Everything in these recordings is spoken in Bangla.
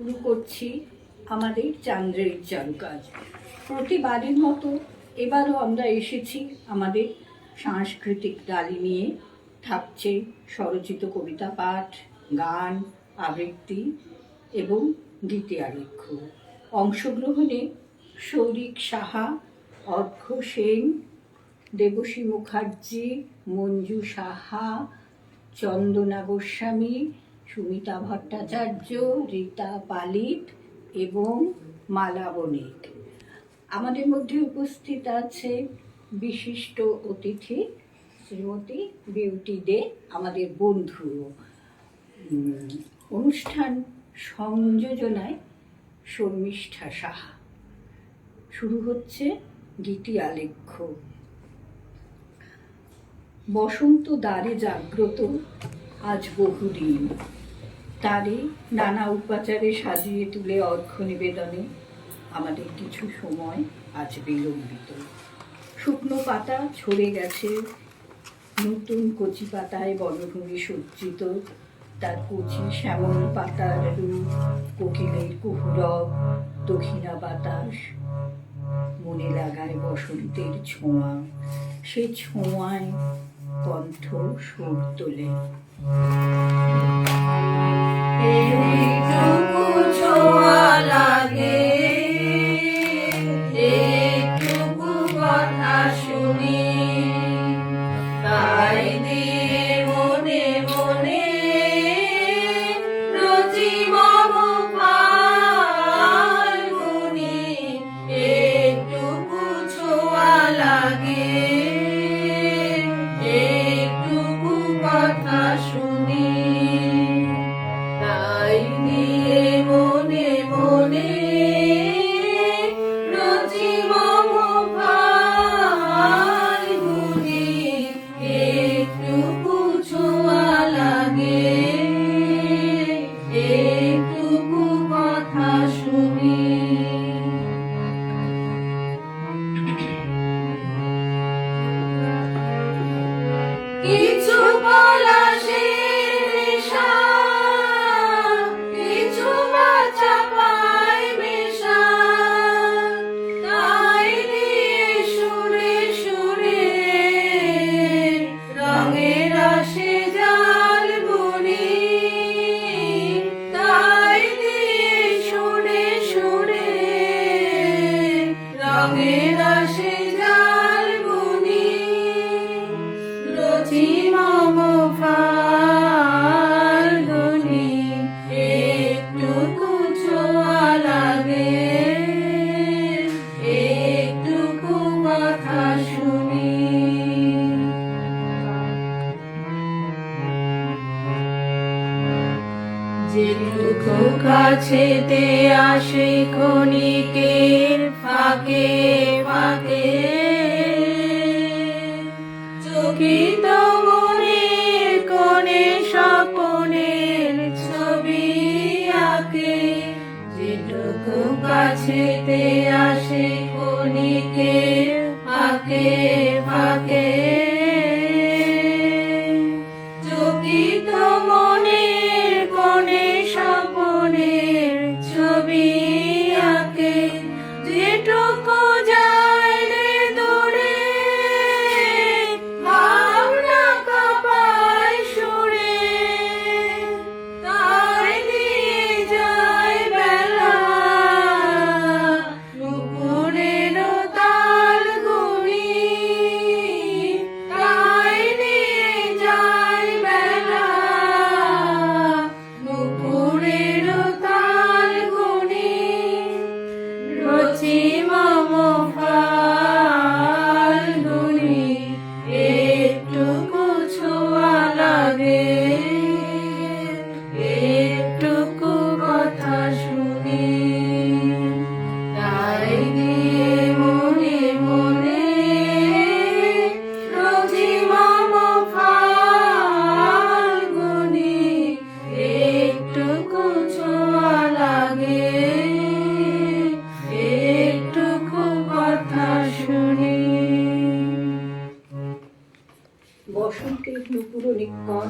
শুরু করছি আমাদের চান্দ্রের চারুকাজ। প্রতিবারের মতো এবারও আমরা এসেছি আমাদের সাংস্কৃতিক ডালি নিয়ে। থাকছে স্বরচিত কবিতা পাঠ, গান, আবৃত্তি এবং গীতি আলেখ্য। অংশগ্রহণে শৌরিক সাহা, অর্ঘ্য সেন, দেবশ্রী মুখার্জি, মঞ্জু সাহা, চন্দনা গোস্বামী, সুমিতা ভট্টাচার্য, রীতা পালিত এবং মালা বণিক। আমাদের মধ্যে উপস্থিত আছে বিশিষ্ট অতিথি শ্রীমতী বিউটি দে, আমাদের বন্ধু। অনুষ্ঠান সংযোজনায় শর্মিষ্ঠা সাহা। শুরু হচ্ছে গীতি আলেখ্য। বসন্ত দ্বারে জাগ্রত আজ বহুদিন, তারে নানা উপাচারে সাজিয়ে তুলে অর্ঘ্য নিবেদনে আমাদের কিছু সময় আজ বিলম্বিত। শুকনো পাতা ঝরে গেছে, নতুন কচি পাতায় বনভূমি সজ্জিত। তার কচি শ্যামল পাতার রূপ, কোকিলের কুহুরব, দক্ষিণা বাতাস মনে লাগায় বসন্তের ছোঁয়া। সে ছোঁয়ায় কণ্ঠ সুর তোলে। এইটুকু ছোঁয়া লাগে, এইটুকু কথা শুনি, তাই দিয়ে মনে মনে রচি মম ফাল্গুনি। এইটুকু ছোঁয়া লাগে, এইটুকু কথা শুনি, তাই দিয়ে মনে মনে রচি মম ফাল্গুনি। এইটুকু ছোঁয়া লাগে, এইটুকু কথা শুনি। কিছু পলাশের নেশা, কিছু বাঁচা পায় মেশা, তাই দিয়ে সুরে সুরে রঙের আসে জাল বুনি। তাই দিয়ে সুরে সুরে রঙের আসে জাল বুনি। রচি মম ফাল্গুনি। একটুকু ছোঁয়া লাগে, একটুকু কথা শুনি। যেটুকু কাছেতে আসে ক্ষণিকের ফাঁকে ফাঁকে, চকিত মনের কোণে স্বপনের ছবি আঁকে। যেটুকু কাছেতে আসে ক্ষণিকের ফাঁকে ফাঁকে, চকিত মনের কোণে স্বপনের ছবি আঁকে। যেটুকু যায় রে দূরে, ভাবনা কাঁপায় সুরে, তাই দিয়ে যায় বেলা নুপুরের তাল গুনি। তাই দিয়ে যায় বেলা নুপুরের তাল গুনি। রচি মম ফাল্গুনি। একটুকু ছোঁয়া লাগে, একটুকু কথা শুনি, তাই দিয়ে মনে মনে রচি মম ফাল্গুনি। একটুকু ছোঁয়া লাগে, একটুকু কথা শুনি। বসন্তের নুপুর নিক্ষণ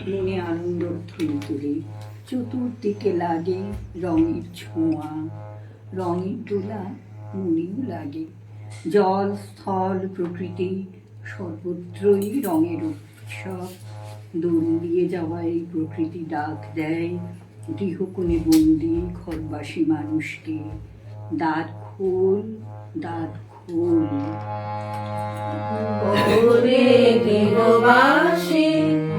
মনে আনন্দ ধুলি তুলি। চতুর্দিকে লাগে রঙের ছোঁয়া, রঙের দোলা মনেও লাগে। জল স্থল প্রকৃতি সর্বত্রই রঙের উৎসব। দোল দিয়ে যাওয়া এই প্রকৃতি ডাক দেয় গৃহকোণে বন্দি ঘরবাসী মানুষকে। দ্বার খোল, দ্বার খোল। ওরে গৃহবাসী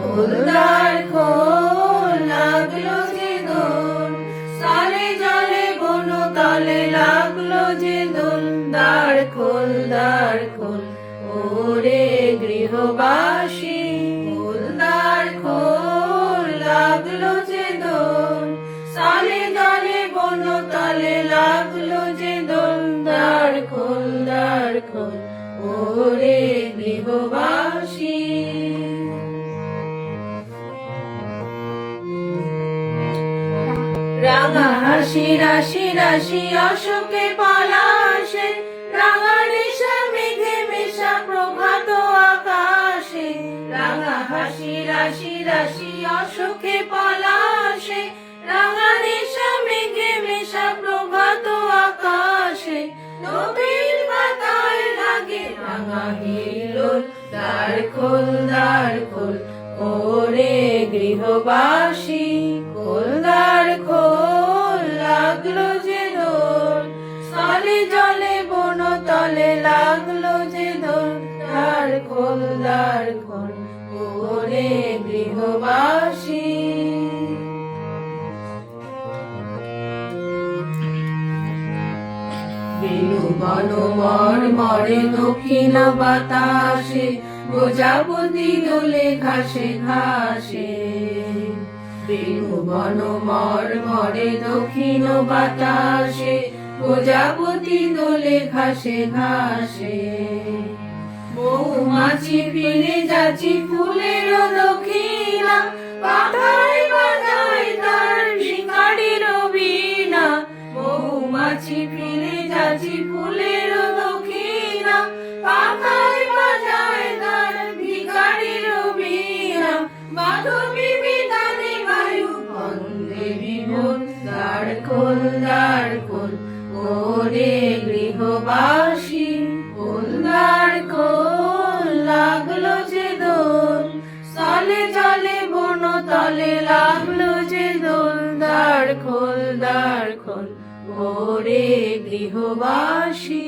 খোল দ্বার খোল, লাগলো যে দোল সালে জলে বন তলে, লাগলো যে দোল দ্বার খোল, দ্বার খোল। ওরে গৃহবাসী খোল দ্বার খোল, লাগলো যে দোল সালে জলে বন তলে, লাগলো যে দোল দ্বার খোল, দ্বার খোল। ওরে গৃহবাসী রাঙা হাসি রাশি রাশি অশোকে পলাশে, রাঙা রেশা মেঘে মেশা প্রভাত আকাশে। রাঙা হাসি রাশি রাশি অশোকে পলাশে, রাঙা রেশা মেঘে মেশা প্রভাত আকাশে। নদীর পাতায় লাগে রাঙা হিলোল, দ্বার খোল, দ্বার খোল। ওরে গৃহবাসী খোল দ্বার খোল, লাগলো যে দোল সালে জলে বন তলে, লাগলো যে দোল দ্বার খোল, দ্বার খোল। ওরে গৃহবাসী বেণু বন মরে দক্ষিণ বাতাসে, প্রজাপতি দোলে ঘাসে ঘাসে। বেণু বন মরে দক্ষিণ বাতাসে, প্রজাপতি দোলে ঘাসে ঘাসে। মৌমাছি ফিরে যাচ্ছি ফুলের দক্ষিণা, পাতায় বাজায় তার ভিখারির বীণা। মৌমাছি ফিরে যাচ্ছি ফুলের দক্ষিণা, পাতায় বাজায় তার ভিখারির বীণা। মাধবী বিতানে বায়ু বন্দে বিভোর, দ্বার খোল, দ্বার খোল। ওরে গৃহবাসী খোল দ্বার খোল, লাগলো যে দোল সালে জলে বন তলে, লাগলো যে দোল দ্বার খোল, দ্বার খোল। ওরে গৃহবাসী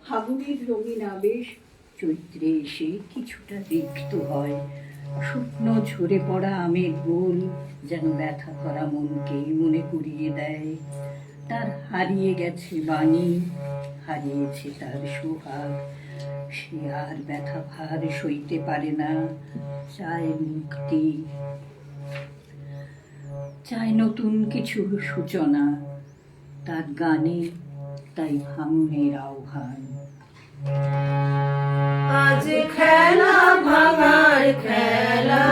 ফাগুনের রঙিন আবেশ চৈত্রে এসে কিছুটা রিক্ত হয়। শুকনো ঝরে পড়া আমের গোল যেন ব্যথা করা মনকে মনে করিয়ে দেয় তার হারিয়ে গেছে বাণী, হারিয়েছে তার সোহাগ। সে আর ব্যথা ভার সইতে পারে না, চায় মুক্তি, চায় নতুন কিছু সূচনা। তার গানে তাই ভাঙনের আহ্বান। আজ খেলা ভাঙার খেলা,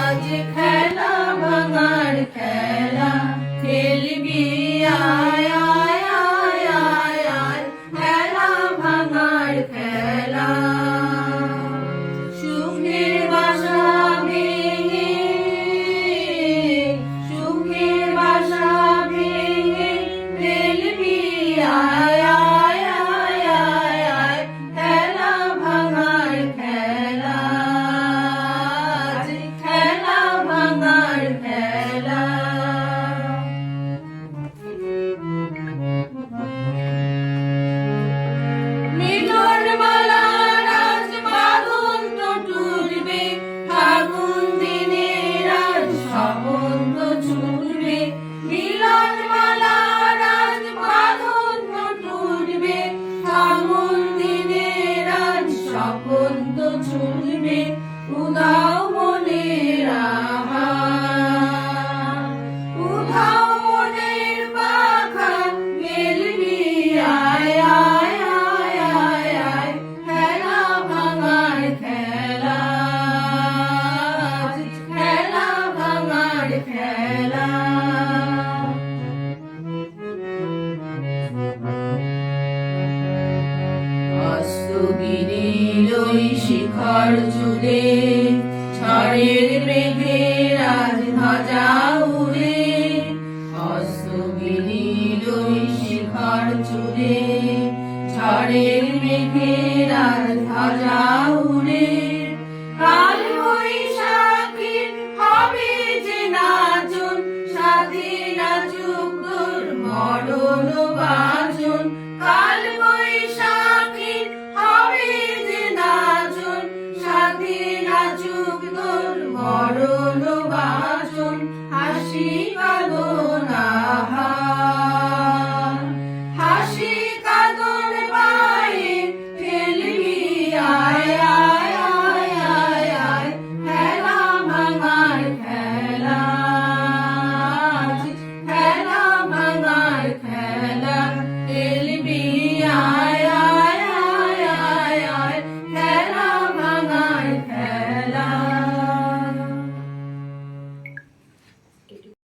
আজ খেলা ভাঙার খেলা, খেলবি আয় আয় আয় আয় আয়, খেলা ভাঙার খেলা। সুখের বাসা ভেঙে, সুখের বাসা ভেঙে, খেলবি আয় আয় আয় আয় আয়, খেলা ভাঙার খেলা, আজ খেলা ভাঙার খেলা। মিলন মালার আজ বাঁধন তো টুটবে, ফাগুন দিনের আজ সম্বন্ধ ছুটবে। মিলন মালার আজ বাঁধন তো টুটবে, ফাগুন দিনের আজ সম্বন্ধ ছুটবে। উদাও মনের আহার, উধাও মনের পাখা, মেলবি আয় আয় আয় আয় আয়, খেলা ভাঙার খেলা, আজ খেলা ভাঙার খেলা। অস্তগিরির ওই শিখর জুড়ে ঝড়ের মেঘে উড়ে অস্তগিরির ওই শিখর চূড়ে ঝড়ের মেঘের আর ধ্বজা উড়ে